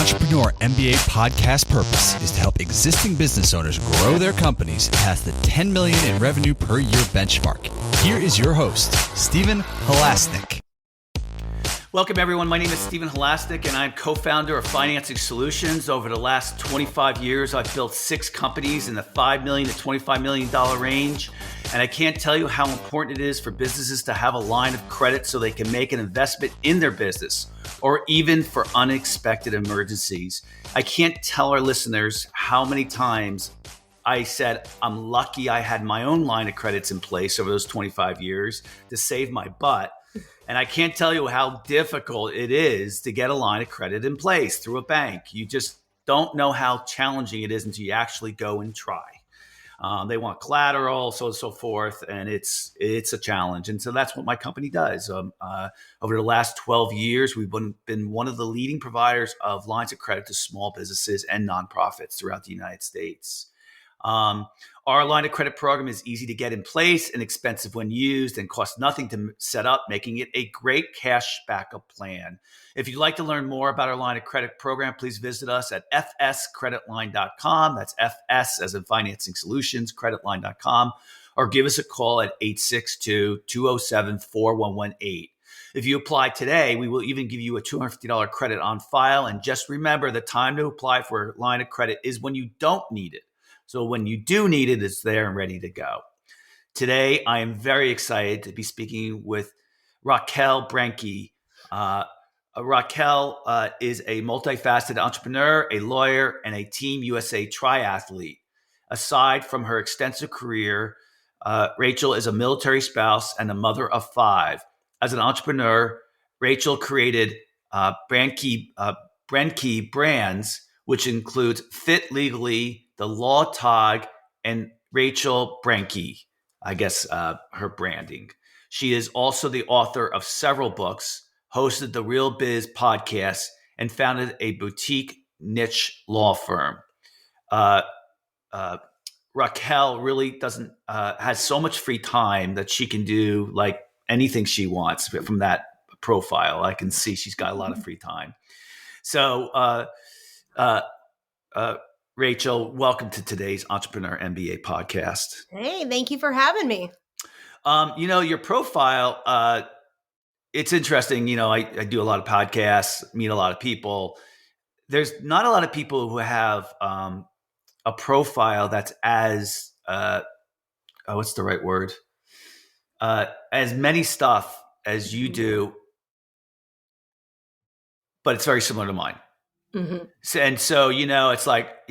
Entrepreneur MBA podcast purpose is to help existing business owners grow their companies past the 10 million in revenue per year benchmark. Here is your host, Stephen Halasnik. Welcome, everyone. My name is Stephen Halasnik, and I'm co-founder of Financing Solutions. Over the last 25 years, I've built 6 companies in the $5 million to $25 million range. And I can't tell you how important it is for businesses to have a line of credit so they can make an investment in their business or even for unexpected emergencies. I can't tell our listeners how many times I said I'm lucky I had my own line of credits in place over those 25 years to save my butt. And I can't tell you how difficult it is to get a line of credit in place through a bank. You just don't know how challenging it is until you actually go and try. They want collateral, so on and so forth, and it's a challenge. And so that's what my company does. Over the last 12 years, we've been one of the leading providers of lines of credit to small businesses and nonprofits throughout the United States. Our line of credit program is easy to get in place, inexpensive when used, and costs nothing to set up, making it a great cash backup plan. If you'd like to learn more about our line of credit program, please visit us at fscreditline.com. That's FS as in Financing Solutions, creditline.com, or give us a call at 862-207-4118. If you apply today, we will even give you a $250 credit on file. And just remember, the time to apply for a line of credit is when you don't need it. So when you do need it, it's there and ready to go. Today, I am very excited to be speaking with Raquel Brenke. Raquel is a multifaceted entrepreneur, a lawyer, and a Team USA triathlete. Aside from her extensive career, Rachel is a military spouse and a mother of 5. As an entrepreneur, Rachel created Brenke brands, which includes Fit Legally, The Law Tog, and Rachel Brenke, I guess her branding. She is also the author of several books, hosted the Real Biz podcast, and founded a boutique niche law firm. Raquel really has so much free time that she can do like anything she wants. From that profile, I can see she's got a lot of free time. So, Rachel, welcome to today's Entrepreneur MBA podcast. Hey, thank you for having me. Your profile, it's interesting. I do a lot of podcasts, meet a lot of people. There's not a lot of people who have a profile that's as, what's the right word? As many stuff as you do, but it's very similar to mine. Mm-hmm. And so, it's like,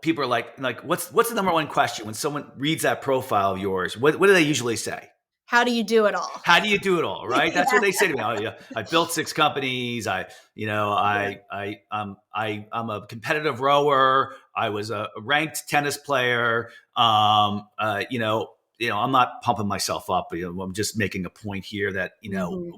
people are like, what's the number one question when someone reads that profile of yours? What do they usually say? How do you do it all? How do you do it all? Right. That's what they say to me. Oh, yeah, I built 6 companies. I'm a competitive rower. I was a ranked tennis player. I'm not pumping myself up. I'm just making a point here that,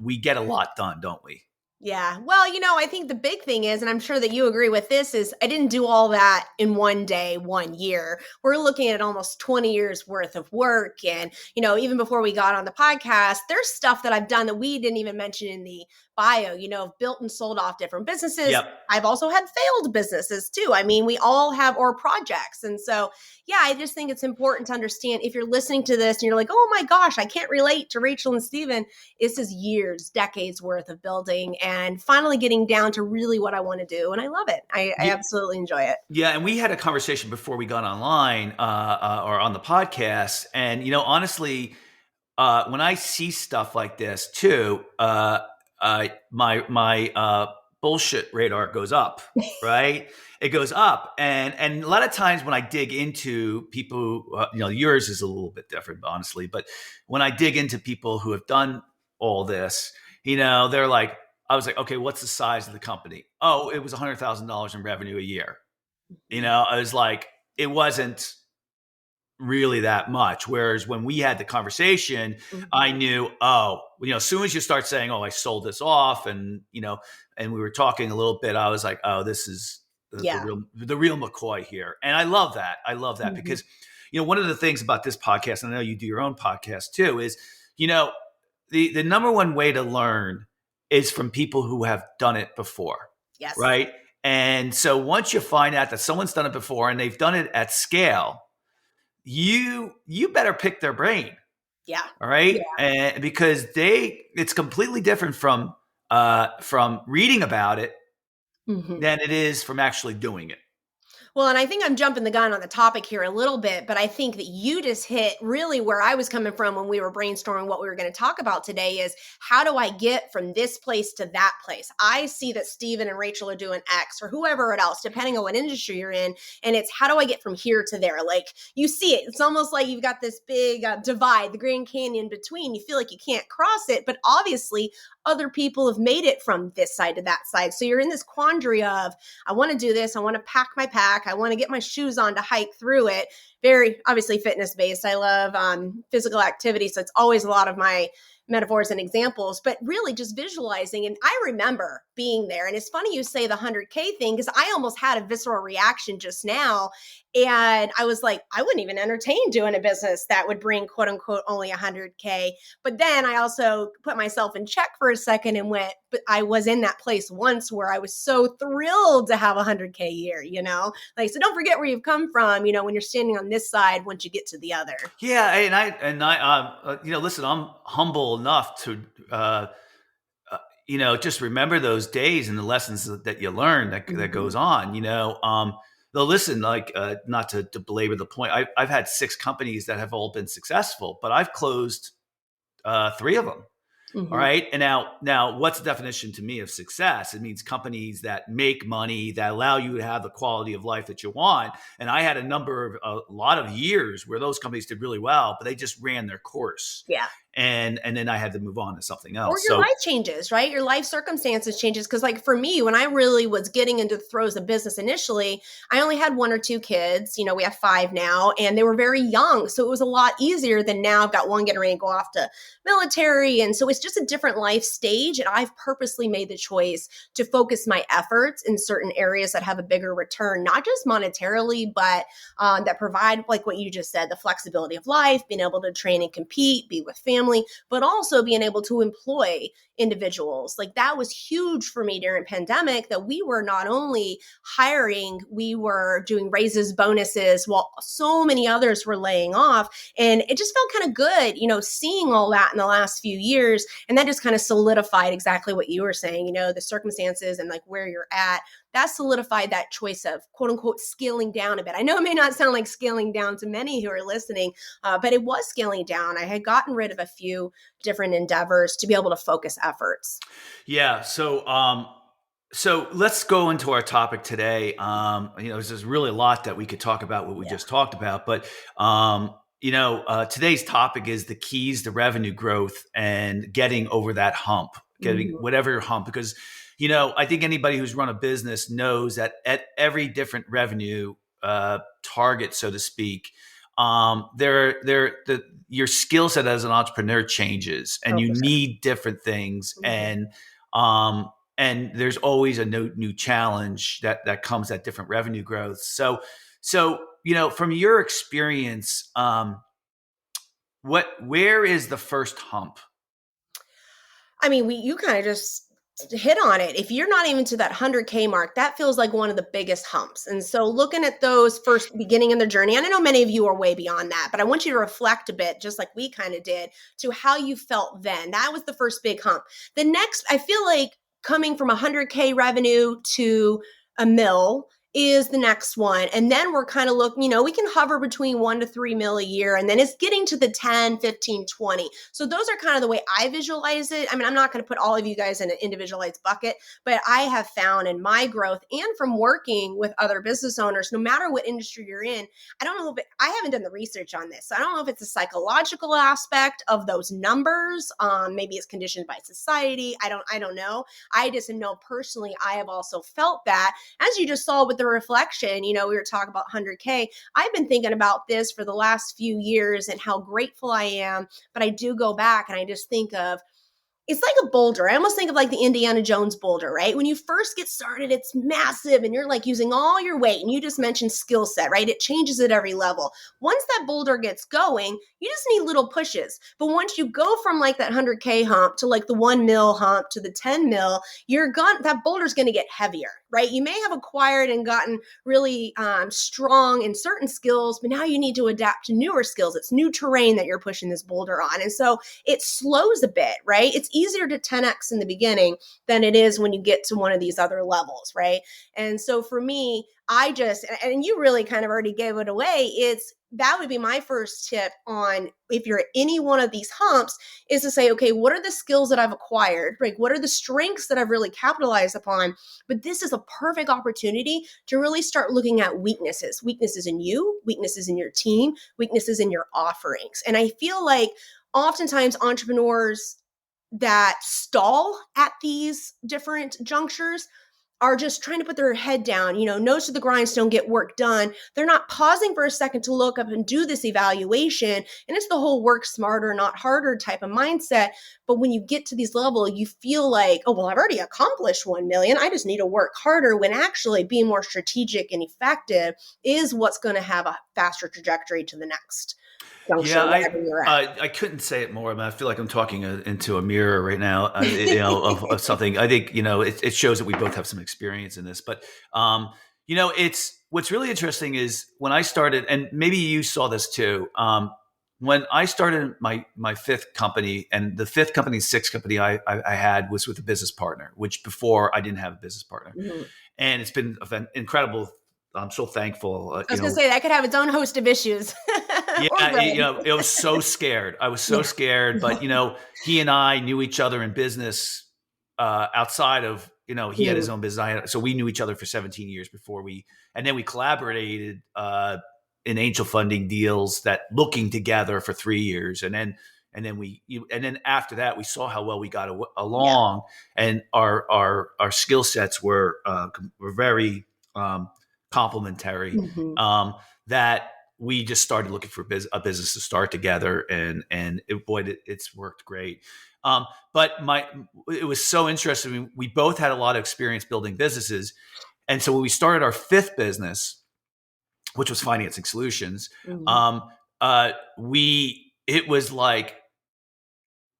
we get a lot done, don't we? Yeah. Well, I think the big thing is, and I'm sure that you agree with this, is I didn't do all that in one day, 1 year. We're looking at almost 20 years worth of work. And, even before we got on the podcast, there's stuff that I've done that we didn't even mention in the bio. I've built and sold off different businesses. Yep. I've also had failed businesses too. I mean, we all have our projects. And so, yeah, I just think it's important to understand if you're listening to this and you're like, oh my gosh, I can't relate to Rachel and Stephen. This is years, decades worth of building and finally getting down to really what I want to do. And I love it. I absolutely enjoy it. Yeah. And we had a conversation before we got online or on the podcast. And, honestly, when I see stuff like this too, my bullshit radar goes up, right? It goes up. And a lot of times when I dig into people, yours is a little bit different, honestly, but when I dig into people who have done all this, they're like, I was like, okay, what's the size of the company? Oh, it was $100,000 in revenue a year. I was like, it wasn't really that much. Whereas when we had the conversation, mm-hmm. I knew, as soon as you start saying, I sold this off and we were talking a little bit, I was like, this is the real McCoy here. And I love that. Mm-hmm. Because, one of the things about this podcast, and I know you do your own podcast too, is, the number one way to learn is from people who have done it before. Yes. Right. And so once you find out that someone's done it before and they've done it at scale, you better pick their brain. Yeah. All right. Yeah. And because it's completely different from reading about it Mhm. than it is from actually doing it. Well, and I think I'm jumping the gun on the topic here a little bit, but I think that you just hit really where I was coming from when we were brainstorming what we were going to talk about today is how do I get from this place to that place? I see that Stephen and Rachel are doing X or whoever else, depending on what industry you're in. And it's how do I get from here to there? Like you see it. It's almost like you've got this big divide, the Grand Canyon between. You feel like you can't cross it, but obviously other people have made it from this side to that side. So you're in this quandary of, I want to do this. I want to pack my pack. I want to get my shoes on to hike through it. Very obviously fitness based. I love physical activity. So it's always a lot of my metaphors and examples, but really just visualizing. And I remember being there. And it's funny you say the 100K thing, because I almost had a visceral reaction just now. And I was like, I wouldn't even entertain doing a business that would bring quote unquote only 100K. But then I also put myself in check for a second and went, but I was in that place once where I was so thrilled to have 100K a year, like, so don't forget where you've come from, when you're standing on this side, once you get to the other. Yeah. And I listen, I'm humble enough to, just remember those days and the lessons that you learn that goes on, though, listen, like, not to belabor the point, I've had 6 companies that have all been successful, but I've closed 3 of them. Mm-hmm. All right. And now what's the definition to me of success? It means companies that make money, that allow you to have the quality of life that you want. And I had a lot of years where those companies did really well, but they just ran their course. Yeah. And then I had to move on to something else. Or your life changes, right? Your life circumstances changes. Because like for me, when I really was getting into the throes of business initially, I only had 1 or 2 kids. We have 5 now, and they were very young. So it was a lot easier than now. I've got one getting ready to go off to military. And so it's just a different life stage. And I've purposely made the choice to focus my efforts in certain areas that have a bigger return, not just monetarily, but that provide, like what you just said, the flexibility of life, being able to train and compete, be with family, but also being able to employ individuals. Like that was huge for me during pandemic, that we were not only hiring, we were doing raises, bonuses, while so many others were laying off. And it just felt kind of good, seeing all that in the last few years. And that just kind of solidified exactly what you were saying, the circumstances and like where you're at. That solidified that choice of quote unquote scaling down a bit. I know it may not sound like scaling down to many who are listening, but it was scaling down. I had gotten rid of a few different endeavors to be able to focus efforts. Yeah. So let's go into our topic today. There's really a lot that we could talk about what we just talked about, but today's topic is the keys to revenue growth and getting over that hump, getting whatever hump, because I think anybody who's run a business knows that at every different revenue target, so to speak, your skill set as an entrepreneur changes, and you need different things, and there's always a new challenge that comes at different revenue growth. So from your experience, where is the first hump? I mean, you kind of just hit on it. If you're not even to that 100K mark, that feels like one of the biggest humps. And so looking at those first beginning in the journey, and I know many of you are way beyond that, but I want you to reflect a bit, just like we kind of did, to how you felt then. That was the first big hump. The next, I feel like coming from 100K revenue to a mil is the next one. And then we're kind of looking, we can hover between 1 to 3 mil a year. And then it's getting to the 10, 15, 20. So those are kind of the way I visualize it. I mean, I'm not going to put all of you guys in an individualized bucket, but I have found in my growth and from working with other business owners, no matter what industry you're in, I haven't done the research on this. So I don't know if it's a psychological aspect of those numbers. Maybe it's conditioned by society. I don't know. I just know personally, I have also felt that, as you just saw with the reflection, we were talking about 100K. I've been thinking about this for the last few years and how grateful I am, but I do go back and I just think of it's like a boulder. I almost think of like the Indiana Jones boulder, right? When you first get started, it's massive and you're like using all your weight. And you just mentioned skill set, right? It changes at every level. Once that boulder gets going, you just need little pushes. But once you go from like that 100K hump to like the 1 mil hump to the 10 mil, that boulder's going to get heavier, right? You may have acquired and gotten really strong in certain skills, but now you need to adapt to newer skills. It's new terrain that you're pushing this boulder on. And so it slows a bit, right? It's easier to 10x in the beginning than it is when you get to one of these other levels, right? And so for me, and you really kind of already gave it away, that would be my first tip on if you're at any one of these humps, is to say, okay, what are the skills that I've acquired? Like, what are the strengths that I've really capitalized upon? But this is a perfect opportunity to really start looking at weaknesses in you, weaknesses in your team, weaknesses in your offerings. And I feel like oftentimes entrepreneurs that stall at these different junctures are just trying to put their head down, nose to the grindstone, get work done. They're not pausing for a second to look up and do this evaluation. And it's the whole work smarter, not harder type of mindset. But when you get to these levels, you feel like, oh, well, I've already accomplished 1 million. I just need to work harder, when actually being more strategic and effective is what's going to have a faster trajectory to the next junction, wherever you're at. I couldn't say it more. I mean, I feel like I'm talking into a mirror right now, of something. I think, it shows that we both have some experience in this. But, it's what's really interesting is when I started, and maybe you saw this too. When I started my fifth company, and the fifth company, sixth company I had was with a business partner, which before I didn't have a business partner. Mm-hmm. And it's been incredible. I'm so thankful. I was going to say that could have its own host of issues. Yeah, I was so scared. I was so scared, but he and I knew each other in business outside of he had his own business. So we knew each other for 17 years before and then we collaborated in angel funding deals that looking together for 3 years, and then after that we saw how well we got along, and our skill sets were very complementary. Mm-hmm. That we just started looking for a business to start together, and it's worked great. But it was so interesting. We both had a lot of experience building businesses, and so when we started our fifth business, which was financing solutions, mm-hmm. It was like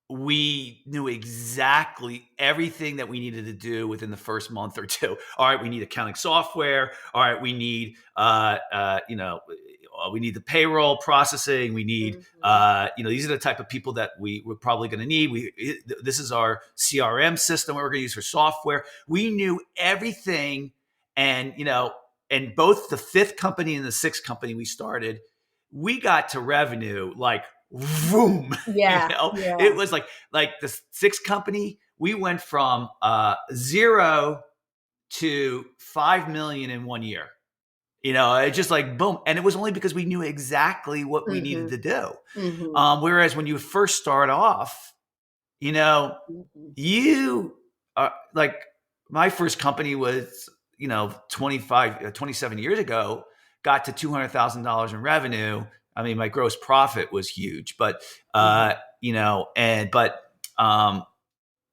we knew exactly everything that we needed to do within the first month or two. All right, we need accounting software. All right, we need we need the payroll processing. We need, mm-hmm. These are the type of people that we're probably going to need. This is our CRM system we're going to use for software. We knew everything. And, and both the fifth company and the sixth company we started, we got to revenue like, boom. Yeah. It was like the sixth company, we went from 0 to 5 million in 1 year. It's just like boom. And it was only because we knew exactly what mm-hmm. we needed to do. Mm-hmm. Whereas when you first start off, mm-hmm. you are like, my first company was, 27 years ago, got to $200,000 in revenue. I mean, my gross profit was huge, but, mm-hmm.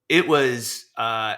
It was, I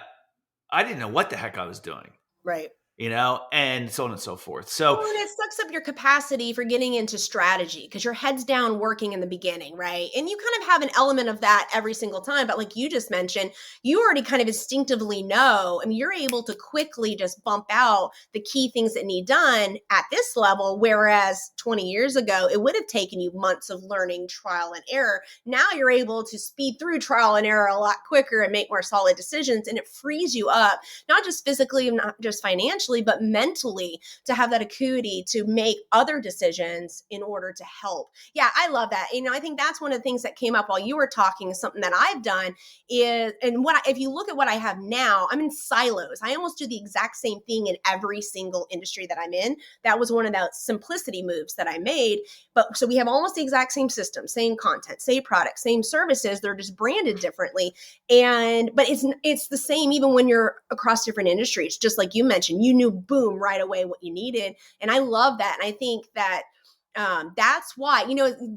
didn't know what the heck I was doing. Right. And so on and so forth. So and it sucks up your capacity for getting into strategy because your head's down working in the beginning, right? And you kind of have an element of that every single time. But like you just mentioned, you already kind of instinctively know. I mean, you're able to quickly just bump out the key things that need done at this level. Whereas 20 years ago, it would have taken you months of learning, trial and error. Now you're able to speed through trial and error a lot quicker and make more solid decisions. And it frees you up, not just physically, not just financially, but mentally, to have that acuity to make other decisions in order to help. Yeah, I love that. I think that's one of the things that came up while you were talking. Something that I've done is, and if you look at what I have now, I'm in silos. I almost do the exact same thing in every single industry that I'm in. That was one of the simplicity moves that I made. But so we have almost the exact same system, same content, same product, same services. They're just branded differently. But it's the same even when you're across different industries. Just like you mentioned, you knew boom right away what you needed. And I love that. And I think that That's why,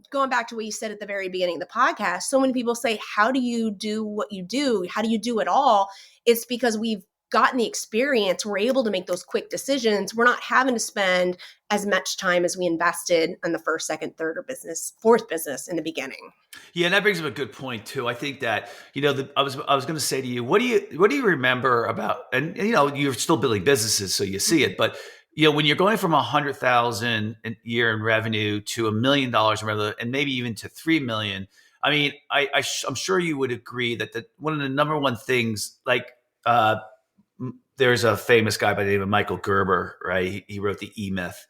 going back to what you said at the very beginning of the podcast, so many people say, how do you do what you do? How do you do it all? It's because we've gotten the experience. We're able to make those quick decisions. We're not having to spend as much time as we invested in the first, second, third, or fourth business in the beginning. Yeah, and that brings up a good point too. I think that I was going to say to you, what do you remember about? And you're still building businesses, so you see it. But when you're going from 100,000 a year in revenue to $1 million in revenue, and maybe even to 3 million, I mean, I'm sure you would agree that one of the number one things, like there's a famous guy by the name of Michael Gerber, right? He wrote the E-Myth,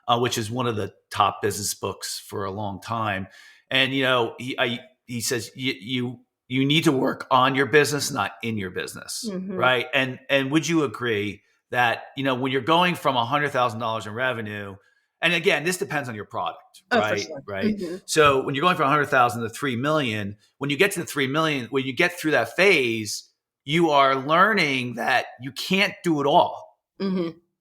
which is one of the top business books for a long time. And he says you need to work on your business, not in your business, right? And would you agree that when you're going from $100,000 in revenue, and again, this depends on your product, right? For sure. Right. So when you're going from 100,000 to 3 million, when you get to the 3 million, when you get through that phase, you are learning that you can't do it all,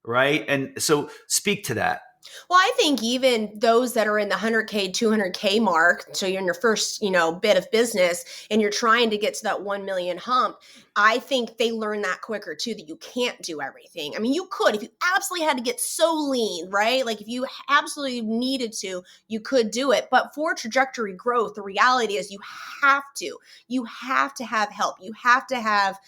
right? And so speak to that. Well, I think even those that are in the 100K, 200K mark, so you're in your first, bit of business and you're trying to get to that 1 million hump, I think they learn that quicker too, that you can't do everything. I mean, you could, if you absolutely had to get so lean, right? Like if you absolutely needed to, you could do it. But for trajectory growth, the reality is you have to have help. You have to have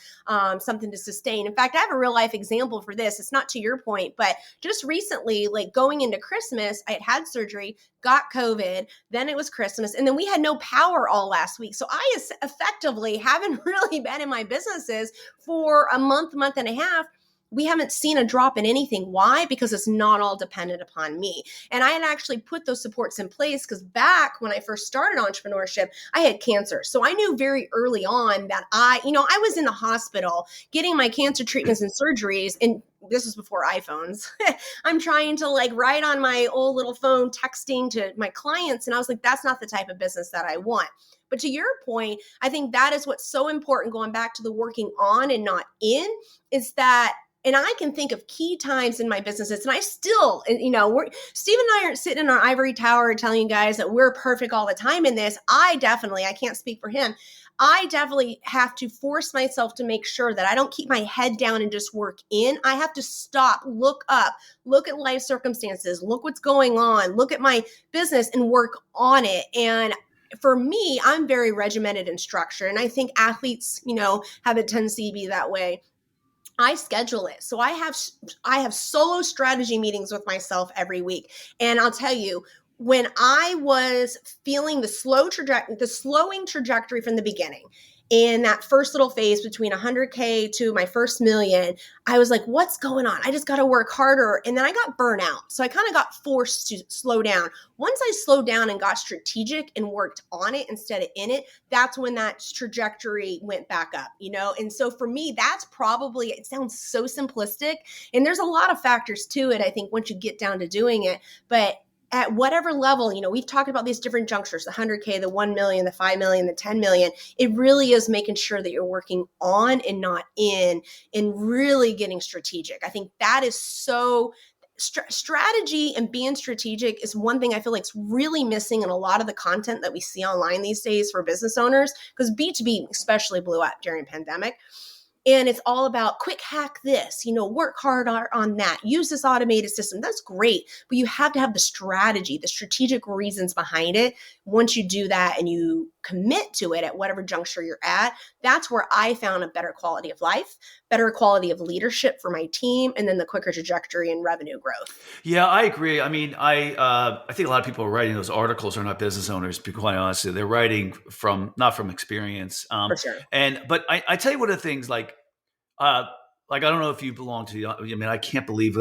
something to sustain. In fact, I have a real life example for this. It's not to your point, but just recently, like going into Christmas, I had surgery, got COVID, then it was Christmas, and then we had no power all last week. So I effectively haven't really been in my businesses for a month and a half. We haven't seen a drop in anything. Why? Because it's not all dependent upon me. And I had actually put those supports in place because back when I first started entrepreneurship, I had cancer. So I knew very early on that I was in the hospital getting my cancer treatments and surgeries, and this was before iPhones. I'm trying to write on my old little phone, texting to my clients. And I was like, that's not the type of business that I want. But to your point, I think that is what's so important, going back to the working on and not in, is that, and I can think of key times in my businesses, and I still, Steve and I aren't sitting in our ivory tower telling you guys that we're perfect all the time in this. I can't speak for him. I definitely have to force myself to make sure that I don't keep my head down and just work in. I have to stop, look up, look at life circumstances, look what's going on, look at my business and work on it. And for me, I'm very regimented and structured. And I think athletes, have a tendency to be that way. I schedule it. So I have solo strategy meetings with myself every week. And I'll tell you, when I was feeling the slowing trajectory from the beginning, in that first little phase between 100K to my first million, I was like, what's going on? I just got to work harder. And then I got burnout. So I kind of got forced to slow down. Once I slowed down and got strategic and worked on it instead of in it, that's when that trajectory went back up, And so for me, that's probably, it sounds so simplistic. And there's a lot of factors to it, I think, once you get down to doing it. But at whatever level, we've talked about these different junctures, the 100K, the 1 million, the 5 million, the 10 million. It really is making sure that you're working on and not in, and really getting strategic. I think that is so strategy, and being strategic is one thing I feel like is really missing in a lot of the content that we see online these days for business owners, because B2B especially blew up during pandemic. And it's all about quick hack this, work hard on that, use this automated system. That's great. But you have to have the strategy, the strategic reasons behind it. Once you do that and you commit to it at whatever juncture you're at, that's where I found a better quality of life, better quality of leadership for my team, and then the quicker trajectory and revenue growth. Yeah, I agree. I mean, I think a lot of people who are writing those articles are not business owners, to be quite honest. They're writing not from experience. For sure. But I tell you one of the things, I don't know if you belong to I can't believe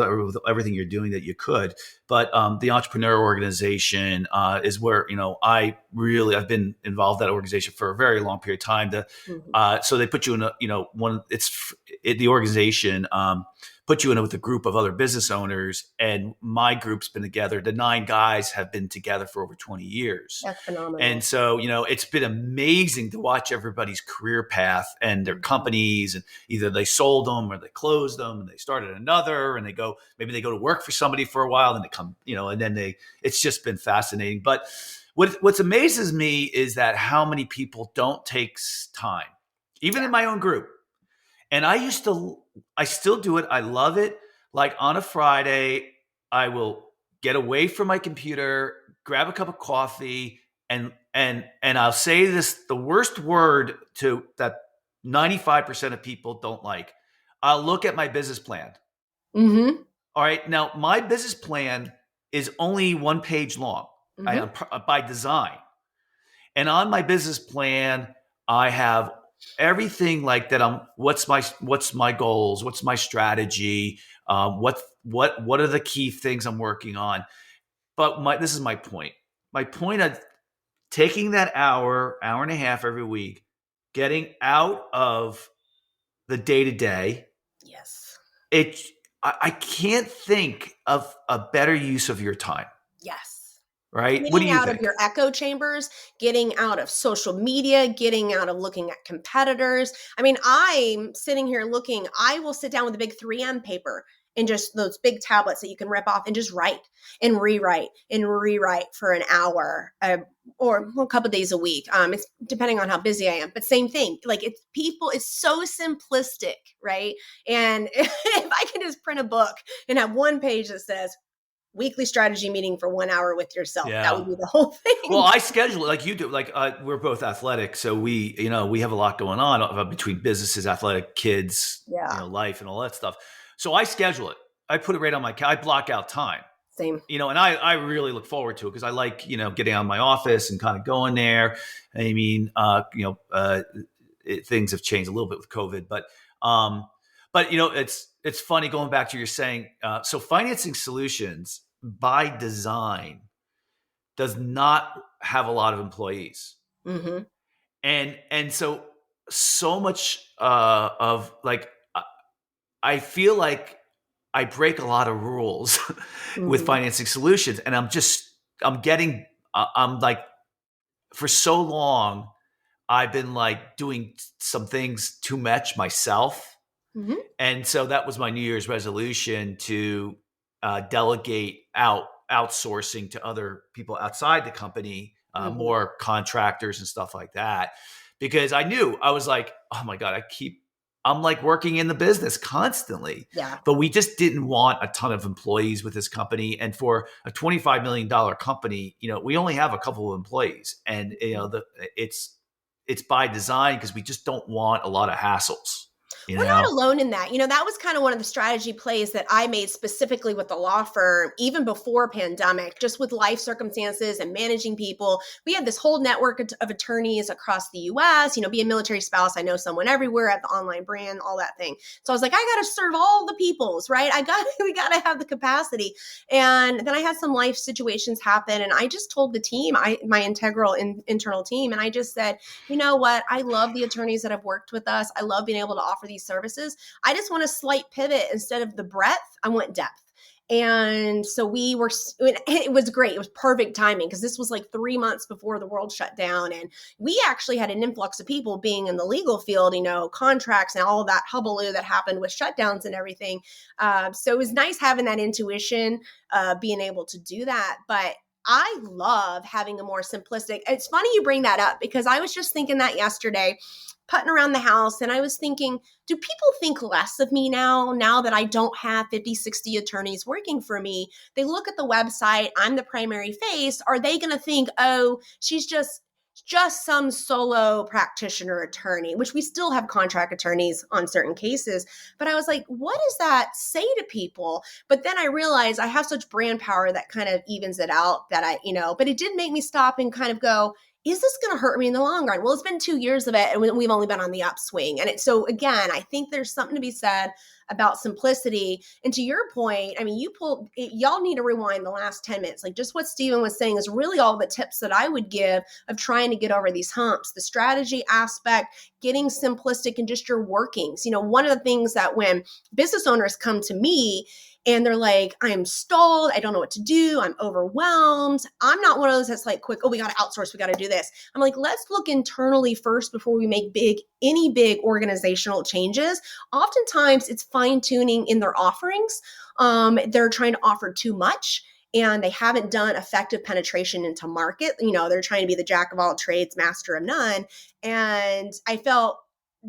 everything you're doing that you could, but the Entrepreneur Organization is where, I've been involved in that organization for a very long period of time. So they put you in the organization put you in with a group of other business owners, and my group's been together. The 9 guys have been together for over 20 years. That's phenomenal. And so, it's been amazing to watch everybody's career path and their companies, and either they sold them or they closed them and they started another, and maybe they go to work for somebody for a while, and they come, and then it's just been fascinating. But what amazes me is that how many people don't take time, even in my own group. And I still do it. I love it. Like on a Friday, I will get away from my computer, grab a cup of coffee, and I'll say the worst word that 95% of people don't like. I'll look at my business plan. Mm-hmm. All right. Now, my business plan is only 1 page long by design. And on my business plan, I have everything like that. What's my goals? What's my strategy? What are the key things I'm working on? But this is my point. My point of taking that hour and a half every week, getting out of the day-to-day. Yes. I can't think of a better use of your time. Yes. Right? Getting What do you out think? of your echo chambers, getting out of social media, getting out of looking at competitors. I mean, I'm sitting here I will sit down with a big 3M paper and just those big tablets that you can rip off and just write and rewrite for an hour or a couple of days a week. It's depending on how busy I am, but same thing. Like it's so simplistic, right? And if I can just print a book and have one page that says, weekly strategy meeting for 1 hour with yourself. Yeah. That would be the whole thing. Well, I schedule it like you do. Like we're both athletic, so we have a lot going on between businesses, athletic, kids, life, and all that stuff. So I schedule it. I put it right on I block out time. Same. And I really look forward to it because I like getting out of my office and kind of going there. I mean, things have changed a little bit with COVID, but it's funny going back to you're saying. So financing solutions by design does not have a lot of employees. Mm-hmm. And so much of like, I feel like I break a lot of rules with financing solutions. And I'm like, for so long, I've been like doing some things too much myself. Mm-hmm. And so that was my New Year's resolution to delegate outsourcing to other people outside the company, more contractors and stuff like that. Because I was like, oh my God, I'm like working in the business constantly. Yeah. But we just didn't want a ton of employees with this company. And for a $25 million company, we only have a couple of employees. And, it's by design because we just don't want a lot of hassles. We're not alone in that. That was kind of one of the strategy plays that I made specifically with the law firm, even before pandemic, just with life circumstances and managing people. We had this whole network of attorneys across the US, be a military spouse. I know someone everywhere at the online brand, all that thing. So I was like, I got to serve all the peoples, right? We got to have the capacity. And then I had some life situations happen. And I just told the team, my internal team, and I just said, you know what? I love the attorneys that have worked with us. I love being able to offer these services. I just want a slight pivot. Instead of the breadth, I want depth. And so it was great. It was perfect timing because this was like 3 months before the world shut down. And we actually had an influx of people being in the legal field, contracts and all of that hullabaloo that happened with shutdowns and everything. So it was nice having that intuition, being able to do that. But I love having a more simplistic. It's funny you bring that up because I was just thinking that yesterday, putting around the house. And I was thinking, do people think less of me now that I don't have 50, 60 attorneys working for me? They look at the website, I'm the primary face. Are they going to think, oh, she's just some solo practitioner attorney, which we still have contract attorneys on certain cases. But I was like, what does that say to people? But then I realized I have such brand power that kind of evens it out but it did make me stop and kind of go, is this going to hurt me in the long run? Well, it's been 2 years of it, and we've only been on the upswing. And so again, I think there's something to be said about simplicity. And to your point, I mean, y'all need to rewind the last 10 minutes. Like just what Stephen was saying is really all the tips that I would give of trying to get over these humps, the strategy aspect, getting simplistic in just your workings. One of the things that when business owners come to me and they're like, I'm stalled, I don't know what to do, I'm overwhelmed. I'm not one of those that's like quick, oh, we got to outsource, we got to do this. I'm like, let's look internally first before we make any big organizational changes. Oftentimes it's fine tuning in their offerings. They're trying to offer too much and they haven't done effective penetration into market. They're trying to be the jack of all trades, master of none. And I felt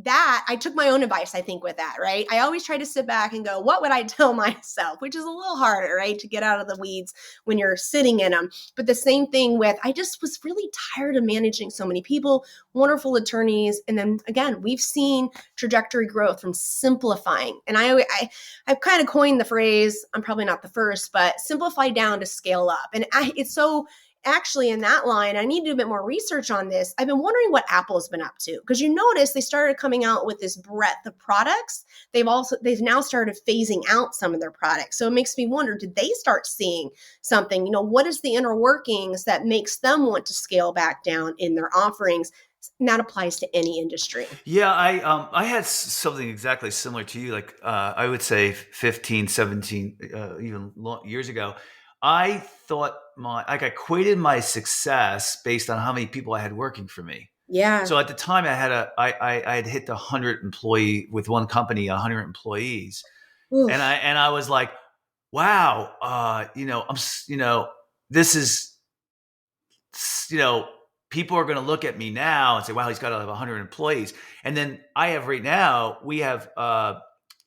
that I took my own advice, I think, with that, right? I always try to sit back and go, what would I tell myself? Which is a little harder, right? To get out of the weeds when you're sitting in them. But the same thing with, I just was really tired of managing so many people, wonderful attorneys. And then again, we've seen trajectory growth from simplifying. And I've kind of coined the phrase, I'm probably not the first, but simplify down to scale up. And it's so actually in that line, I need to do a bit more research on this. I've been wondering what Apple's been up to, because you notice they started coming out with this breadth of products. They've now started phasing out some of their products. So it makes me wonder, did they start seeing something? What is the inner workings that makes them want to scale back down in their offerings? And that applies to any industry. Yeah, I had something exactly similar to you. Like I would say 15, 17, years ago. I thought I equated my success based on how many people I had working for me. Yeah. So at the time I had hit the 100 employee with one company, 100 employees. Oof. And I was like, wow, this is, people are going to look at me now and say, wow, he's got 100 employees. And then we have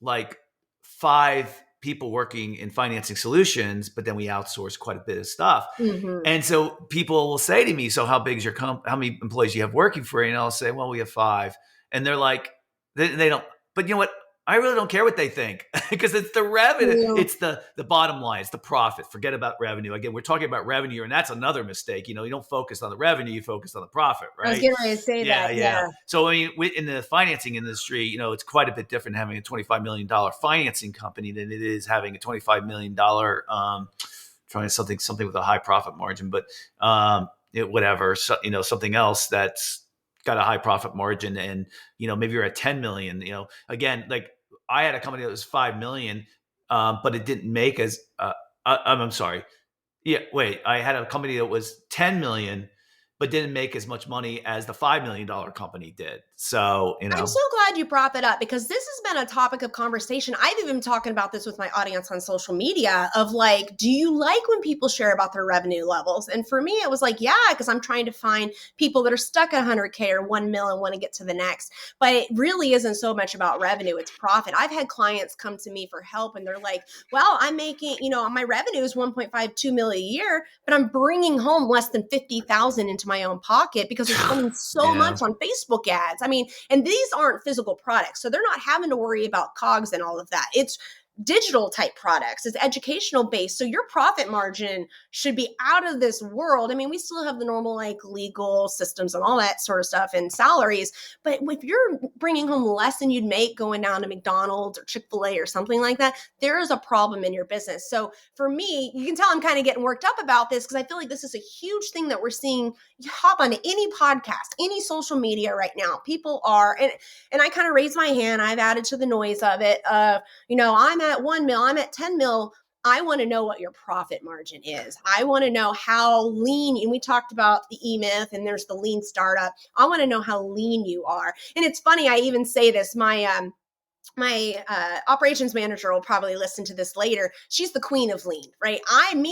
like 5 people working in financing solutions, but then we outsource quite a bit of stuff. Mm-hmm. And so people will say to me, so how big is your how many employees do you have working for you? And I'll say, well, we have 5. And they're like, they don't, but you know what? I really don't care what they think because it's the revenue. Yeah. It's the bottom line. It's the profit. Forget about revenue. Again, we're talking about revenue, and that's another mistake. You don't focus on the revenue, you focus on the profit, right? I was getting ready to say that. Yeah. So I mean, in the financing industry, it's quite a bit different having a $25 million financing company than it is having a $25 million trying something with a high profit margin, but whatever. So, something else that's got a high profit margin, and maybe you're at 10 million. Again, like I had a company that was 5 million, but it didn't make as I'm sorry. Yeah, wait. I had a company that was 10 million, but didn't make as much money as the $5 million company did. So, I'm so glad you brought that up, because this has been a topic of conversation. I've even been talking about this with my audience on social media of like, do you like when people share about their revenue levels? And for me, it was like, yeah, because I'm trying to find people that are stuck at 100K or 1 mil and want to get to the next. But it really isn't so much about revenue, it's profit. I've had clients come to me for help and they're like, well, I'm making, my revenue is 1.52 million a year, but I'm bringing home less than 50,000 into my own pocket because they're spending so much on Facebook ads. I mean, and these aren't physical products, so they're not having to worry about COGS and all of that. It's digital type products. It's educational based. So your profit margin should be out of this world. I mean, we still have the normal like legal systems and all that sort of stuff and salaries. But if you're bringing home less than you'd make going down to McDonald's or Chick-fil-A or something like that, there is a problem in your business. So for me, you can tell I'm kind of getting worked up about this because I feel like this is a huge thing that we're seeing. You hop onto any podcast, any social media right now. People are, and I kind of raise my hand. I've added to the noise of it. I'm at 1 mil, I'm at 10 mil. I want to know what your profit margin is. I want to know how lean, and we talked about the E-Myth and there's the lean startup. I want to know how lean you are. And it's funny, I even say this, my operations manager will probably listen to this later. She's the queen of lean, right? I'm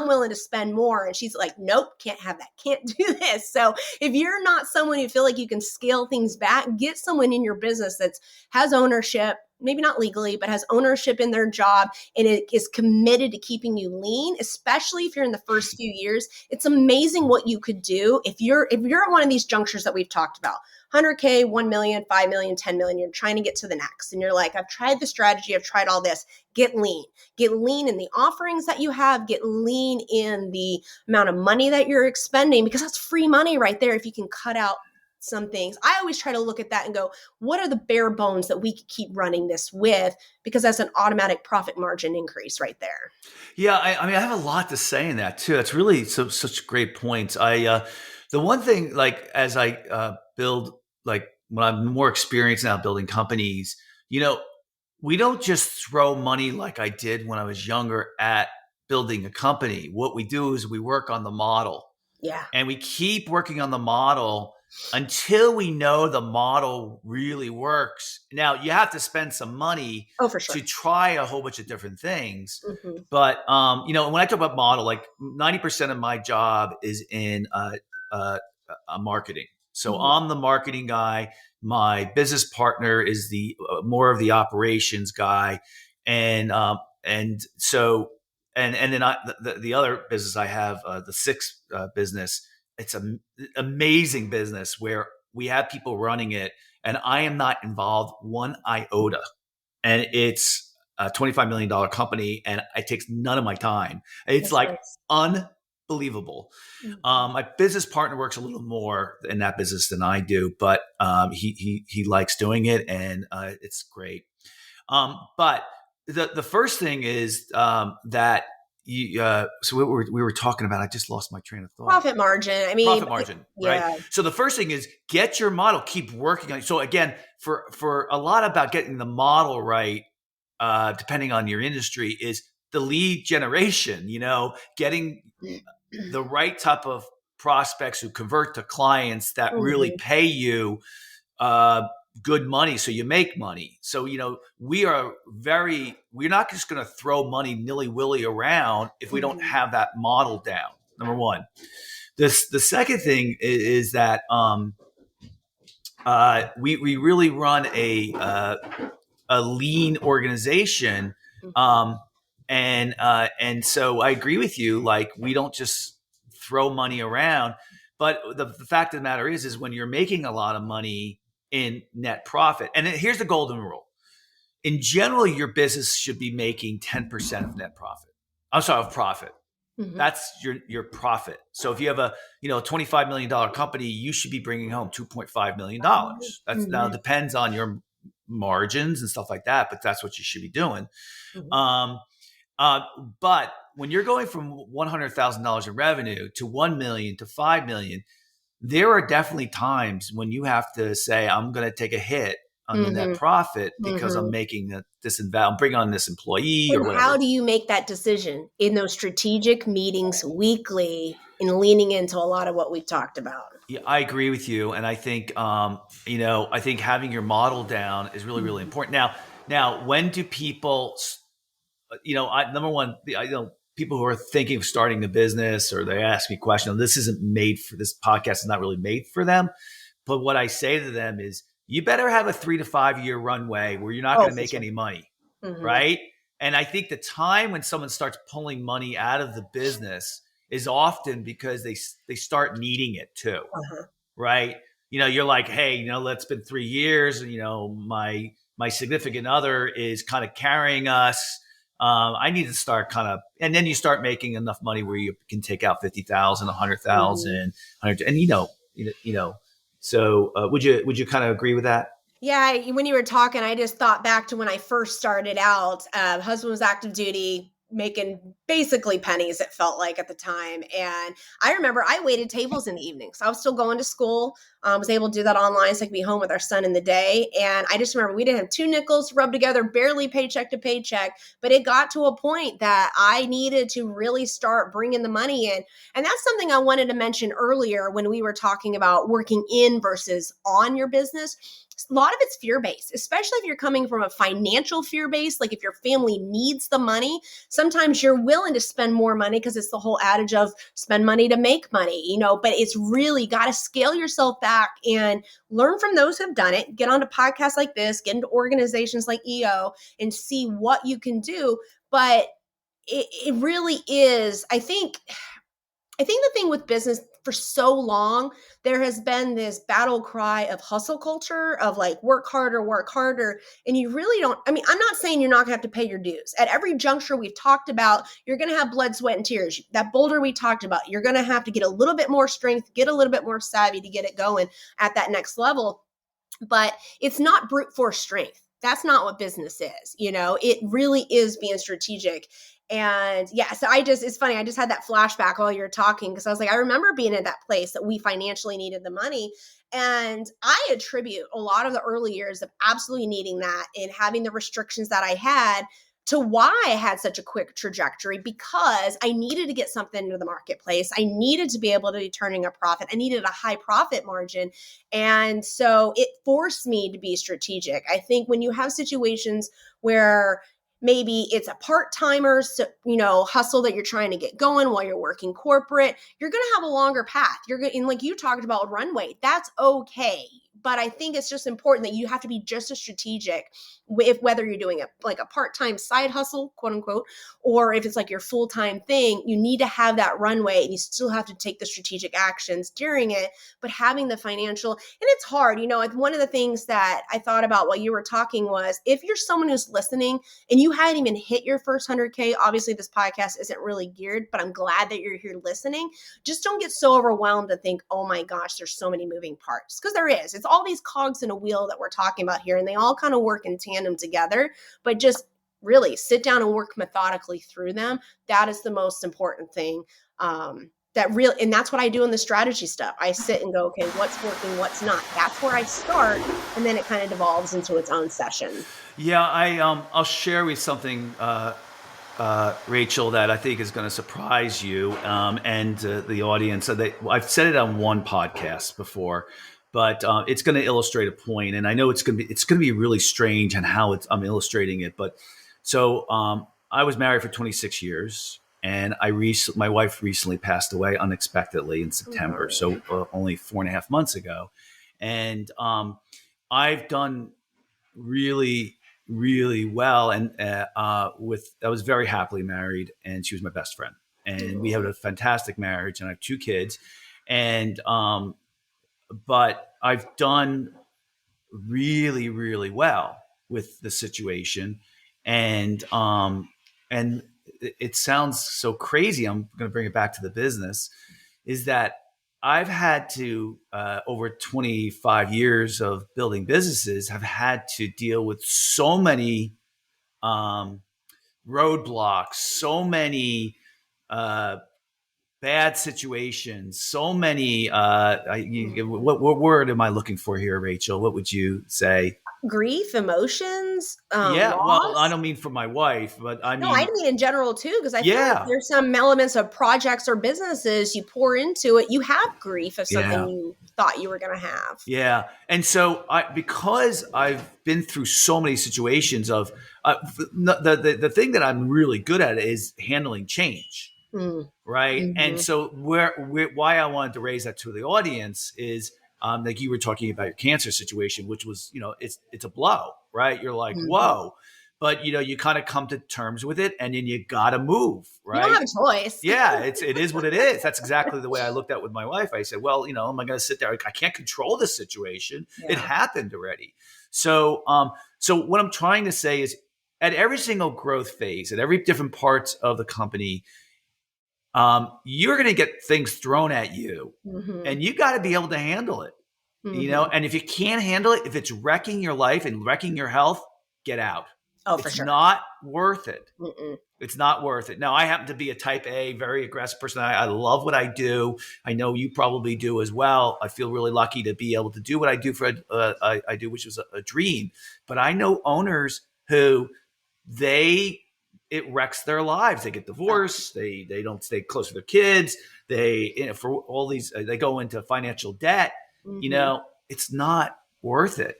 willing to spend more. And she's like, nope, can't have that. Can't do this. So if you're not someone who feel like you can scale things back, get someone in your business that has ownership, maybe not legally, but has ownership in their job and it is committed to keeping you lean, especially if you're in the first few years. It's amazing what you could do if you're at one of these junctures that we've talked about. 100K, 1 million, 5 million, 10 million, you're trying to get to the next. And you're like, I've tried the strategy, I've tried all this. Get lean in the offerings that you have, get lean in the amount of money that you're expending, because that's free money right there. If you can cut out some things, I always try to look at that and go, what are the bare bones that we could keep running this with? Because that's an automatic profit margin increase right there. Yeah. I mean, I have a lot to say in that too. That's really such great points. The one thing, like, as I build, like when I'm more experienced now building companies, we don't just throw money like I did when I was younger at building a company. What we do is we work on the model. Yeah. And we keep working on the model until we know the model really works. Now, you have to spend some money for sure. to try a whole bunch of different things. Mm-hmm. But, when I talk about model, like 90% of my job is in marketing. So I'm the marketing guy. My business partner is the more of the operations guy. And so then the other business I have, the sixth business, it's an amazing business where we have people running it and I am not involved one iota. And it's a $25 million company and it takes none of my time. It's unbelievable. My business partner works a little more in that business than I do, but he likes doing it and it's great. But the first thing is that so we were talking about, I just lost my train of thought. Profit margin. Profit margin, right? So the first thing is get your model, keep working on it. So again, for a lot about getting the model right, depending on your industry, is the lead generation, getting the right type of prospects who convert to clients that really pay you good money, so you make money. So we're not just going to throw money nilly-willy around if we don't have that model down. Number one. The second thing is that we really run a lean organization, and so I agree with you. Like, we don't just throw money around, but the fact of the matter is when you're making a lot of money in net profit. And here's the golden rule. In general, your business should be making 10% of net profit. Of profit. Mm-hmm. That's your profit. So if you have a $25 million company, you should be bringing home $2.5 million. That's now depends on your margins and stuff like that, but that's what you should be doing. Mm-hmm. But when you're going from $100,000 in revenue to 1 million to 5 million, there are definitely times when you have to say, I'm going to take a hit on the net profit because I'm making this I'm bringing on this employee or whatever. How do you make that decision in those strategic meetings weekly and leaning into a lot of what we've talked about? Yeah, I agree with you. And I think, I think having your model down is really, really important. Now, when do people, number one, people who are thinking of starting a business, or they ask me questions, this podcast is not really made for them. But what I say to them is, you better have a 3 to 5 year runway where you're not going to make any money. Right. And I think the time when someone starts pulling money out of the business is often because they start needing it too. Right. You're like, hey, it's been 3 years. My significant other is kind of carrying us. I need to start and then you start making enough money where you can take out 50,000, 100,000, and so would you kind of agree with that? Yeah. When you were talking, I just thought back to when I first started out. Husband was active duty, making basically pennies, it felt like at the time. And I remember I waited tables in the evenings. I was still going to school. Was able to do that online so I could be home with our son in the day. And I just remember we didn't have 2 nickels to rub together, barely paycheck to paycheck. But it got to a point that I needed to really start bringing the money in. And that's something I wanted to mention earlier when we were talking about working in versus on your business. A lot of it's fear-based, especially if you're coming from a financial fear base. Like if your family needs the money, sometimes you're willing to spend more money because it's the whole adage of spend money to make money, but it's really got to scale yourself back and learn from those who've done it, get onto podcasts like this, get into organizations like EO and see what you can do. But it really is, I think the thing with business for so long, there has been this battle cry of hustle culture of like work harder. And you really don't, I'm not saying you're not gonna have to pay your dues. At every juncture we've talked about, you're gonna have blood, sweat, and tears. That boulder we talked about, you're gonna have to get a little bit more strength, get a little bit more savvy to get it going at that next level. But it's not brute force strength. That's not what business is. It really is being strategic. And yeah, so it's funny. I just had that flashback while you're talking because I was like, I remember being in that place that we financially needed the money. And I attribute a lot of the early years of absolutely needing that and having the restrictions that I had to why I had such a quick trajectory, because I needed to get something into the marketplace. I needed to be able to be turning a profit. I needed a high profit margin. And so it forced me to be strategic. I think when you have situations where maybe it's a part-timer, hustle that you're trying to get going while you're working corporate, you're going to have a longer path. And like you talked about runway, that's okay. But I think it's just important that you have to be just as strategic if whether you're doing a part-time side hustle, quote unquote, or if it's like your full-time thing, you need to have that runway and you still have to take the strategic actions during it, but having the financial, and it's hard, like one of the things that I thought about while you were talking was if you're someone who's listening and you hadn't even hit your first 100K, obviously this podcast isn't really geared, but I'm glad that you're here listening. Just don't get so overwhelmed and think, oh my gosh, there's so many moving parts, because there is. It's all these cogs in a wheel that we're talking about here, and they all kind of work in tandem together, but just really sit down and work methodically through them. That is the most important thing. And that's what I do in the strategy stuff. I sit and go, okay, what's working, what's not? That's where I start. And then it kind of devolves into its own session. Yeah. I'll share with something, Rachel, that I think is going to surprise you and the audience. I've said it on one podcast before, but it's going to illustrate a point, and I know it's going to be really strange on how I'm illustrating it. But so I was married for 26 years, and my wife recently passed away unexpectedly in September, so only 4.5 months ago, and I've done really, really well, and I was very happily married, and she was my best friend, and we have a fantastic marriage, and I have 2 kids, and but I've done really, really well with the situation, and it sounds so crazy. I'm going to bring it back to the business. Is that I've had to over 25 years of building businesses, have had to deal with so many roadblocks, so many bad situations, so many. What word am I looking for here, Rachel? What would you say? Grief, emotions, Yeah, loss. well, I don't mean for my wife, but I mean, No, I mean in general too, because I feel like there's some elements of projects or businesses you pour into it. You have grief of something you thought you were going to have. Yeah, and so because I've been through so many situations of the thing that I'm really good at is handling change. Right. Mm-hmm. And so why I wanted to raise that to the audience is like you were talking about your cancer situation, which was, it's a blow, right? You're like, whoa, but you kind of come to terms with it, and then you got to move, right? You don't have a choice. Yeah. It is what it is. That's exactly the way I looked at it with my wife. I said, well, am I going to sit there? I can't control this situation. Yeah. It happened already. So what I'm trying to say is at every single growth phase, at every different parts of the company, you're going to get things thrown at you, and you got to be able to handle it, and if you can't handle it, if it's wrecking your life and wrecking your health, get out. Oh, for sure. It's not worth it. It's not worth it. Now, I happen to be a type A, very aggressive person. I love what I do. I know you probably do as well. I feel really lucky to be able to do what I do I do, which is a dream. But I know owners who it wrecks their lives. They get divorced. They don't stay close to their kids. For all these, they go into financial debt. It's not worth it.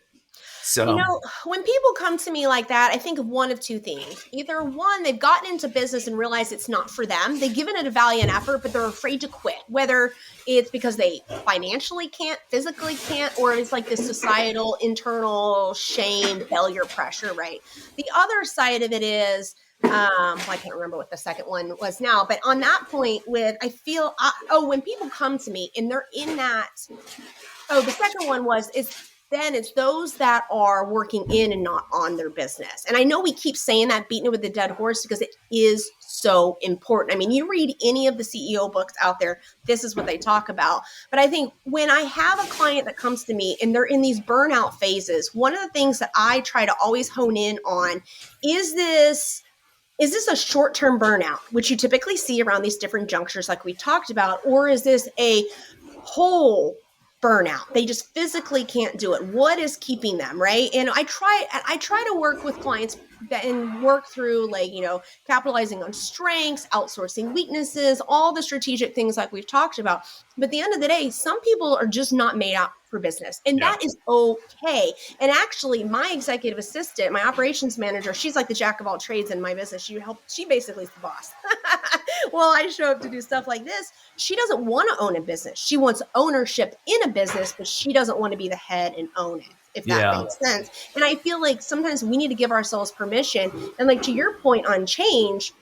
So When people come to me like that, I think of one of two things. Either one, they've gotten into business and realized it's not for them. They've given it a valiant effort, but they're afraid to quit, whether it's because they financially can't, physically can't, or it's like this societal, internal shame, failure pressure, right? The other side of it is, I can't remember what the second one was now, but on that point when people come to me and they're in that, the second one it's those that are working in and not on their business. And I know we keep saying that, beating it with the dead horse, because it is so important. I mean, you read any of the CEO books out there, this is what they talk about. But I think when I have a client that comes to me and they're in these burnout phases, one of the things that I try to always hone in on is this a short-term burnout, which you typically see around these different junctures like we talked about, or is this a whole burnout? They just physically can't do it. What is keeping them, right? And I try to work with clients and work through capitalizing on strengths, outsourcing weaknesses, all the strategic things like we've talked about. But at the end of the day, some people are just not made out for business, and that is okay. And actually, my executive assistant, my operations manager, she's like the jack of all trades in my business. She basically is the boss. Well, I show up to do stuff like this. She doesn't want to own a business. She wants ownership in a business, but she doesn't want to be the head and own it, if that makes sense. And I feel like sometimes we need to give ourselves permission. And like to your point on change,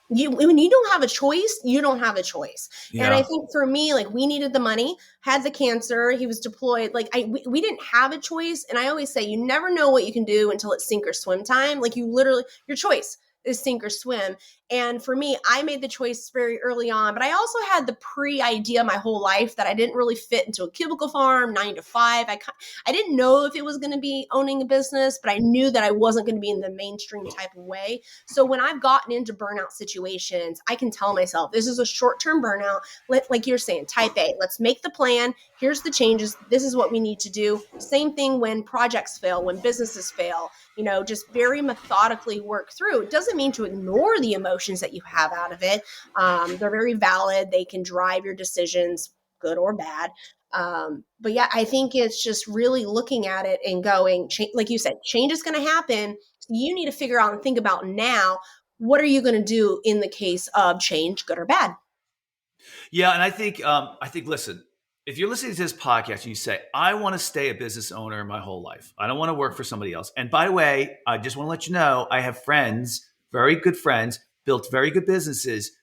when you don't have a choice, you don't have a choice. Yeah. And I think for me, we needed the money, had the cancer, he was deployed. We didn't have a choice. And I always say, you never know what you can do until it's sink or swim time. Your choice is sink or swim. And for me, I made the choice very early on, but I also had the pre-idea my whole life that I didn't really fit into a cubicle farm, 9 to 5. I didn't know if it was going to be owning a business, but I knew that I wasn't going to be in the mainstream type of way. So when I've gotten into burnout situations, I can tell myself, this is a short-term burnout. Like you're saying, type A, let's make the plan. Here's the changes. This is what we need to do. Same thing when projects fail, when businesses fail, just very methodically work through. It doesn't mean to ignore the emotions that you have out of it. They're very valid. They can drive your decisions, good or bad. But yeah, I think it's just really looking at it and going, like you said, change is going to happen. You need to figure out and think about now, what are you going to do in the case of change, good or bad? Yeah. And I think, listen, if you're listening to this podcast and you say, I want to stay a business owner my whole life, I don't want to work for somebody else. And by the way, I just want to let you know, I have friends, very good friends, built very good businesses,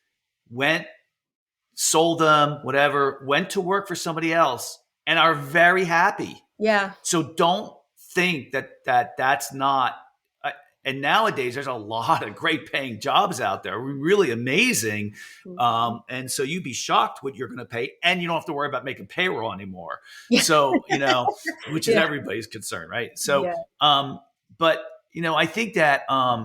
sold them, whatever, went to work for somebody else and are very happy. Yeah. So don't think that's not, and nowadays there's a lot of great paying jobs out there, really amazing. And so you'd be shocked what you're going to pay, and you don't have to worry about making payroll anymore. Yeah. So, which is everybody's concern, right? So, but I think that, I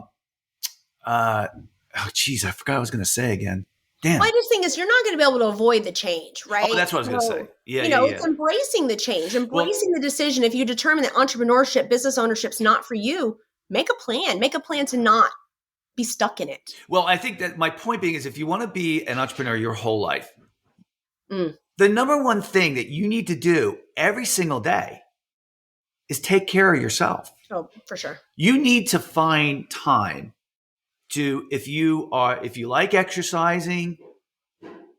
forgot what I was going to say again. Damn. Well, I just think you're not going to be able to avoid the change, right? Oh, that's what I was going to say. Yeah, it's embracing the change, embracing the decision. If you determine that entrepreneurship, business ownership's not for you, make a plan to not be stuck in it. Well, I think that my point being is, if you want to be an entrepreneur your whole life, the number one thing that you need to do every single day is take care of yourself. Oh, for sure. You need to find time to, if you like exercising,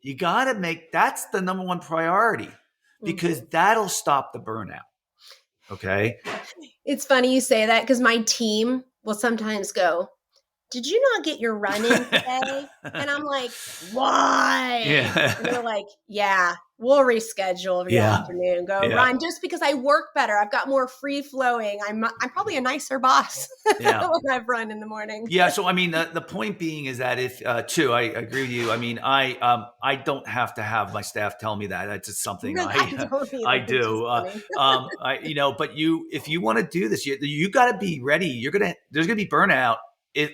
you got to that's the number one priority, because that'll stop the burnout. Okay. It's funny you say that, because my team will sometimes go, did you not get your run in today? And I'm like, why? Yeah. And they're like, yeah, we'll reschedule every afternoon, go run, just because I work better. I've got more free flowing. I'm probably a nicer boss when I've run in the morning. Yeah. So, I mean, the point being is that if, I agree with you. I mean, I don't have to have my staff tell me that. That's just something I do. But if you want to do this, you got to be ready. There's going to be burnout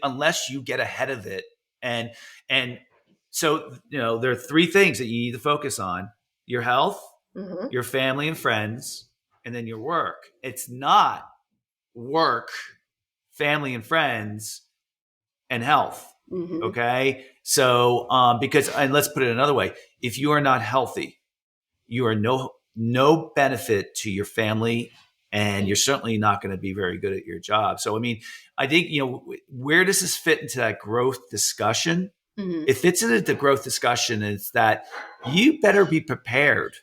unless you get ahead of it. And so, there are 3 things that you need to focus on: your health, your family and friends, and then your work. It's not work, family and friends, and health. Okay. So, and let's put it another way. If you are not healthy, you are no benefit to your family and you're certainly not going to be very good at your job. So, I mean, I think, where does this fit into that growth discussion? Mhm. It fits into the growth discussion is that you better be prepared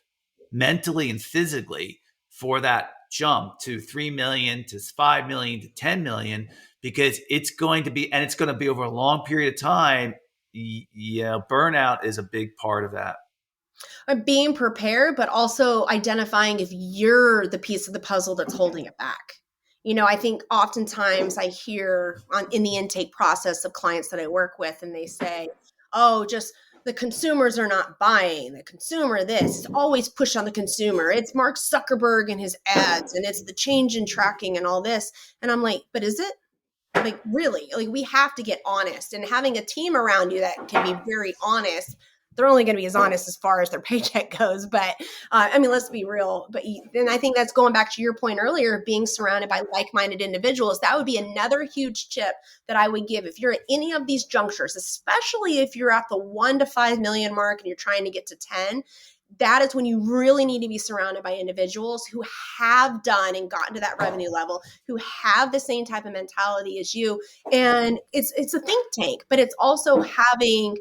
mentally and physically for that jump to 3 million to 5 million to 10 million, because it's going to be, and it's going to be over a long period of time. Burnout is a big part of that. Being prepared, but also identifying if you're the piece of the puzzle that's holding it back. I think oftentimes I hear in the intake process of clients that I work with, and they say, oh, just the consumers are not buying. The consumer, this is always push on the consumer. It's Mark Zuckerberg and his ads, and it's the change in tracking and all this. And I'm like, but is it? Like, really? Like, we have to get honest, and having a team around you that can be very honest. They're only going to be as honest as far as their paycheck goes. But I mean, let's be real. And I think that's going back to your point earlier of being surrounded by like-minded individuals. That would be another huge tip that I would give if you're at any of these junctures, especially if you're at the 1 to 5 million mark and you're trying to get to 10. That is when you really need to be surrounded by individuals who have done and gotten to that revenue level, who have the same type of mentality as you. And it's a think tank, but it's also having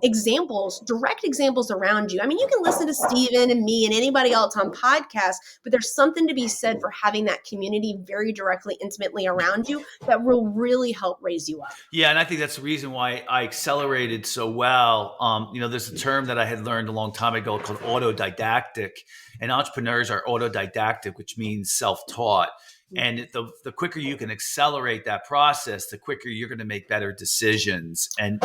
examples, direct examples around you. I mean, you can listen to Stephen and me and anybody else on podcasts, but there's something to be said for having that community very directly, intimately around you that will really help raise you up. Yeah, and I think that's the reason why I accelerated so well. There's a term that I had learned a long time ago called autodidactic, and entrepreneurs are autodidactic, which means self-taught. And the quicker you can accelerate that process, the quicker you're going to make better decisions. And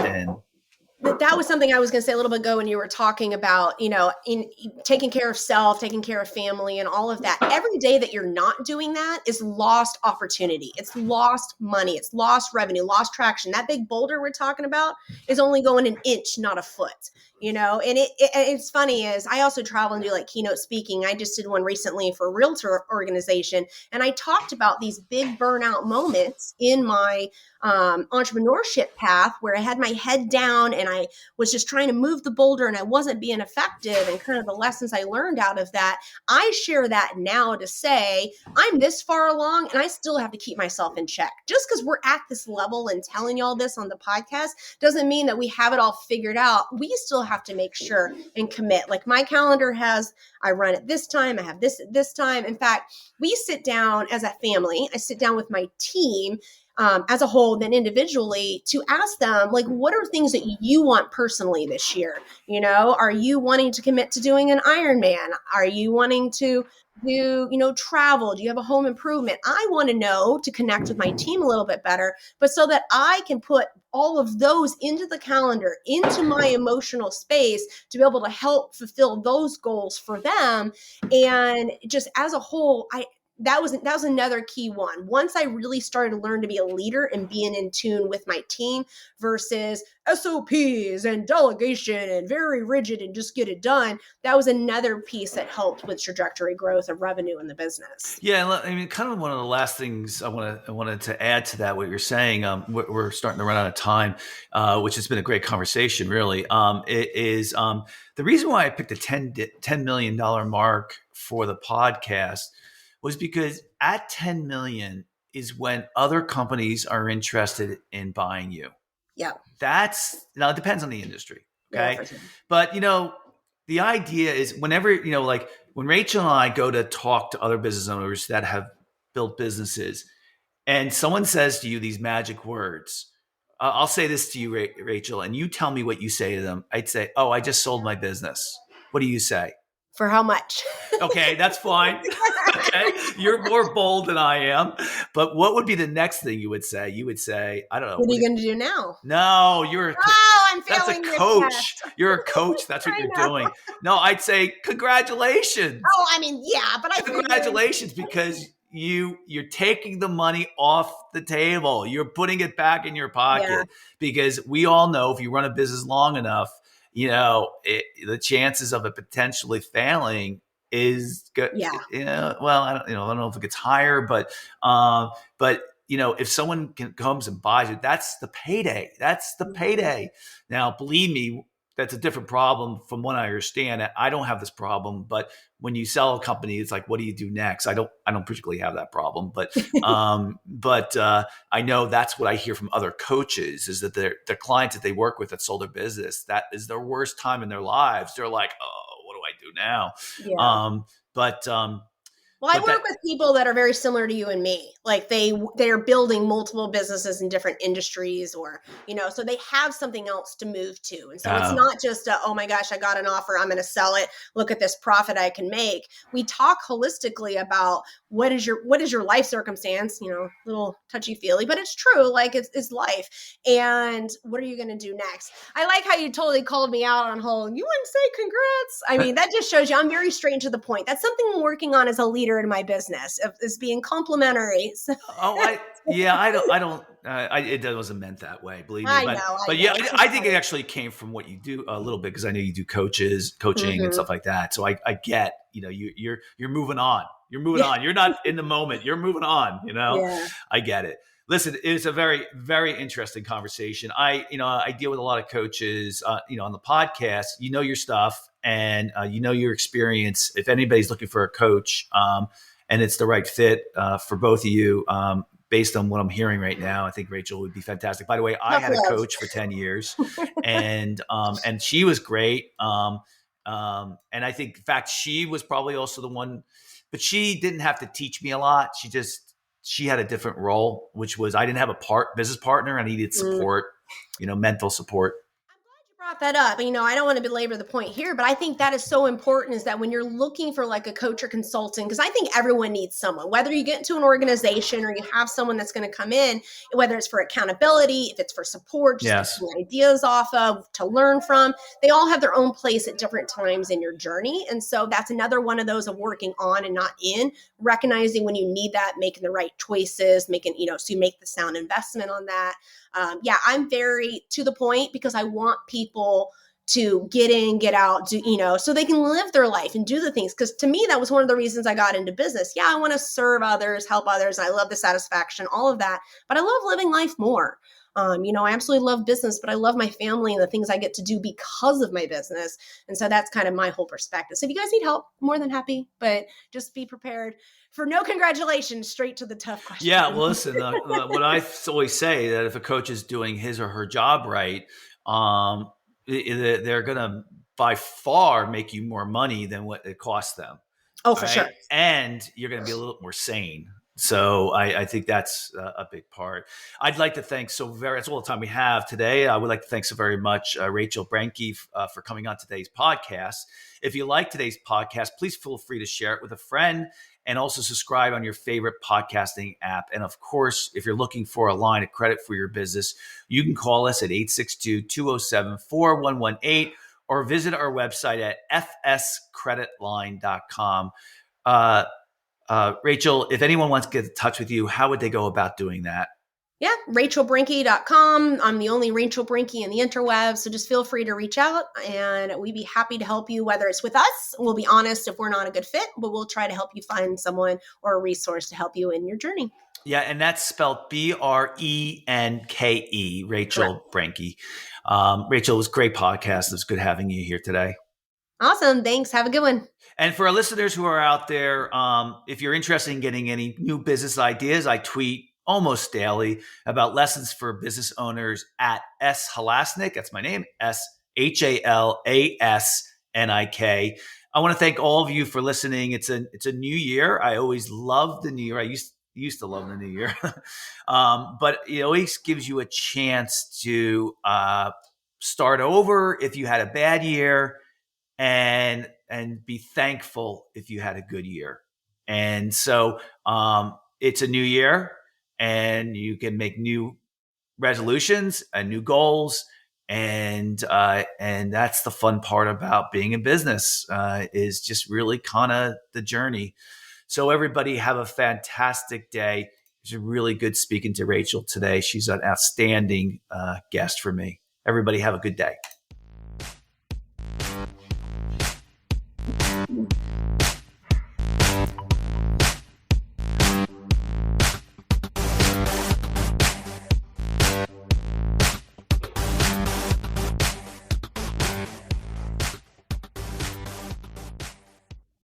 But that was something I was going to say a little bit ago when you were talking about, in taking care of self, taking care of family and all of that. Every day that you're not doing that is lost opportunity. It's lost money. It's lost revenue, lost traction. That big boulder we're talking about is only going an inch, not a foot. And it's funny is I also travel and do like keynote speaking. I just did one recently for a realtor organization. And I talked about these big burnout moments in my entrepreneurship path where I had my head down and I was just trying to move the boulder and I wasn't being effective, and kind of the lessons I learned out of that. I share that now to say I'm this far along and I still have to keep myself in check. Just because we're at this level and telling y'all this on the podcast doesn't mean that we have it all figured out. We still have to make sure and commit. Like my calendar has, I run at this time, I have this at this time. In fact, we sit down as a family. I sit down with my team as a whole, then individually, to ask them, like, what are things that you want personally this year? Are you wanting to commit to doing an Ironman? Are you wanting to do, travel? Do you have a home improvement? I want to know to connect with my team a little bit better, but so that I can put all of those into the calendar, into my emotional space to be able to help fulfill those goals for them. And just as a whole, that was another key one. Once I really started to learn to be a leader and being in tune with my team versus SOPs and delegation and very rigid and just get it done, that was another piece that helped with trajectory growth of revenue in the business. Yeah, I mean, kind of one of the last things I wanted to add to that, what you're saying, we're starting to run out of time, which has been a great conversation, really. It is the reason why I picked a $10 million mark for the podcast was because at 10 million is when other companies are interested in buying you. Yeah. Now it depends on the industry. Okay. Yeah, sure. But the idea is whenever, like when Rachel and I go to talk to other business owners that have built businesses and someone says to you these magic words, I'll say this to you, Rachel, and you tell me what you say to them. I'd say, oh, I just sold my business. What do you say? For how much? Okay, that's fine. Okay, you're more bold than I am. But what would be the next thing you would say? You would say, I don't know. What are you going to do now? No, I'm failing that's a coach. You're a coach. That's what you're doing. No, I'd say congratulations. Oh, I mean, yeah, but congratulations because you're taking the money off the table. You're putting it back in your pocket because we all know if you run a business long enough, the chances of it potentially failing is good. Yeah. Well, I don't know if it gets higher, but if someone comes and buys it, that's the payday. That's the payday. Now, believe me, that's a different problem from what I understand. I don't have this problem, but when you sell a company, it's like, what do you do next? I don't particularly have that problem, but I know that's what I hear from other coaches is that their clients that they work with that sold their business, that is their worst time in their lives. They're like, oh, what do I do now? Yeah. Well, I work with people that are very similar to you and me. Like they're building multiple businesses in different industries, or so they have something else to move to. And so it's not just oh my gosh, I got an offer, I'm going to sell it. Look at this profit I can make. We talk holistically about what is your life circumstance. Little touchy feely, but it's true. Like it's life. And what are you going to do next? I like how you totally called me out on whole. You wouldn't say congrats. I mean, that just shows you I'm very straight and to the point. That's something I'm working on as a leader in my business, is being complimentary. So. It wasn't meant that way, believe me. I think it actually came from what you do a little bit, because I know you do coaching and stuff like that. So I get, you're moving on. You're moving on. You're not in the moment. You're moving on. Yeah. I get it. Listen, it's a very, very interesting conversation. I deal with a lot of coaches, on the podcast. You know your stuff, and your experience. If anybody's looking for a coach, and it's the right fit for both of you, based on what I'm hearing right now, I think Rachel would be fantastic. By the way, I had a coach for 10 years, and she was great. And I think, in fact, she was probably also the one, but she didn't have to teach me a lot. She had a different role, which was I didn't have a business partner. I needed support, mental support. Brought that up. I don't want to belabor the point here, but I think that is so important, is that when you're looking for like a coach or consultant, because I think everyone needs someone, whether you get into an organization or you have someone that's going to come in, whether it's for accountability, if it's for support, just to get ideas off of, to learn from, they all have their own place at different times in your journey. And so that's another one of those of working on and not in, recognizing when you need that, making the right choices, so you make the sound investment on that. I'm very to the point, because I want people to get in, get out, so they can live their life and do the things. Because to me, that was one of the reasons I got into business. Yeah, I want to serve others, help others. And I love the satisfaction, all of that. But I love living life more. I absolutely love business, but I love my family and the things I get to do because of my business. And so that's kind of my whole perspective. So if you guys need help, more than happy, but just be prepared for no congratulations, straight to the tough question. Yeah, well, listen, what I always say, that if a coach is doing his or her job right, they're going to by far make you more money than what it costs them. Oh, for sure. And you're going to be a little more sane. So I think that's a big part. I'd like to thank that's all the time we have today. I would like to thank so very much Rachel Brenke for coming on today's podcast. If you like today's podcast, please feel free to share it with a friend, and also subscribe on your favorite podcasting app. And of course, if you're looking for a line of credit for your business, you can call us at 862-207-4118 or visit our website at fscreditline.com. Rachel, if anyone wants to get in touch with you, how would they go about doing that? Yeah, RachelBrenke.com. I'm the only Rachel Brenke in the interwebs, so just feel free to reach out, and we'd be happy to help you, whether it's with us. We'll be honest if we're not a good fit, but we'll try to help you find someone or a resource to help you in your journey. Yeah, and that's spelled Brenke, Rachel Brenke. Rachel, it was a great podcast. It was good having you here today. Awesome. Thanks. Have a good one. And for our listeners who are out there, if you're interested in getting any new business ideas, I tweet almost daily about lessons for business owners at S Halasnik. That's my name, SHALASNIK. I want to thank all of you for listening. It's a new year. I always love the new year. I used to love the new year, but it always gives you a chance to start over if you had a bad year, and be thankful if you had a good year. And so it's a new year, and you can make new resolutions and new goals. And that's the fun part about being in business, is just really kind of the journey. So everybody have a fantastic day. It's really good speaking to Rachel today. She's an outstanding guest for me. Everybody have a good day.